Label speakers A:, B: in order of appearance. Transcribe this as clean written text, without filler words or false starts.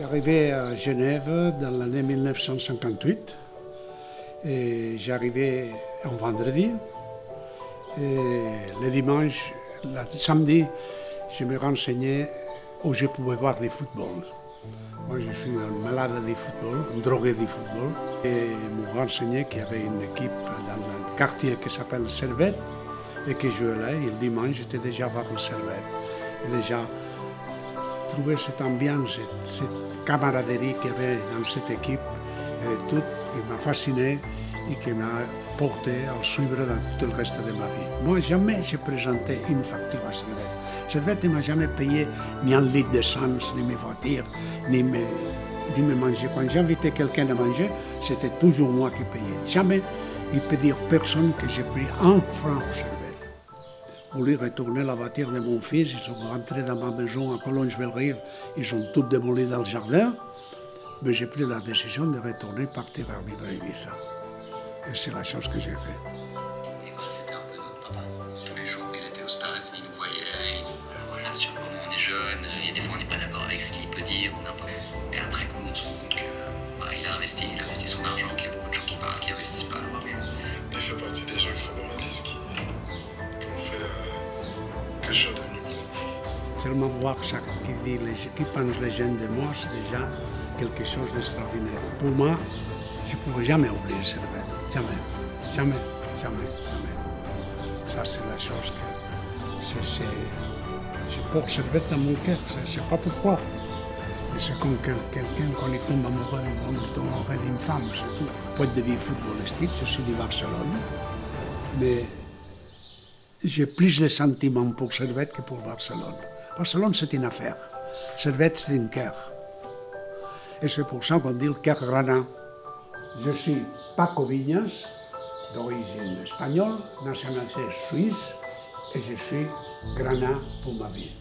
A: Arrivé à Genève dans l'année 1958 et j'arrivais un vendredi et le dimanche, le samedi, je me renseignais où je pouvais voir du football. Moi, je suis un malade du football, un drogué du football. Et me renseignais qu'il y avait une équipe dans le quartier qui s'appelle Servette et qui jouait là. Et le dimanche, j'étais déjà voir le Servette. Et déjà, trouver cette ambiance, cette camaraderie qu'il y avait dans cette équipe, et tout qui m'a fasciné et qui m'a porté à suivre dans tout le reste de ma vie. Moi, jamais j'ai présenté une facture à Servette. Servette ne m'a jamais payé ni un litre d'essence, ni mes voitures, ni me manger. Quand j'invitais quelqu'un à manger, c'était toujours moi qui payais. Jamais il peut dire personne que j'ai pris un franc au Servette. Pour lui retourner la voiture de mon fils, ils sont rentrés dans ma maison à Cologne-Bellerive, ils ont tout démoli dans le jardin, mais j'ai pris la décision de retourner partir à vivre à Ibiza. Et c'est la chose que j'ai faite.
B: Et moi, c'était un peu notre papa. Tous les jours, il était au stade, il nous voyait. Alors voilà, sur le moment, on est jeune, et des fois, on n'est pas d'accord avec ce qu'il peut dire, n'importe. Et après, quand on se rend compte que il a investi son argent, qu'il y a beaucoup de gens qui parlent, qui n'investissent pas leur argent.
C: Il fait partie des gens qui sont dans ma liste qui ont fait que je sois devenu bon.
A: Seulement voir ça qui pense les jeunes de moi, c'est déjà quelque chose d'extraordinaire. Pour moi, je ne pourrais jamais oublier Servette. Jamais, jamais, jamais, jamais. Ça, c'est la chose que je porte Servette dans mon cœur, je ne sais pas pourquoi. Et c'est comme quelqu'un, quand il tombe amoureux d'une femme, c'est tout. Point de vue footballistique, je suis de Barcelone, mais j'ai plus de sentiments pour Servette que pour Barcelone. Barcelone, c'est une affaire. Servette, c'est un cœur. Et c'est pour ça qu'on dit le cœur granat. Je suis Paco Viñas, d'origine espagnole, nationalité suisse, et je suis granat pour ma vie.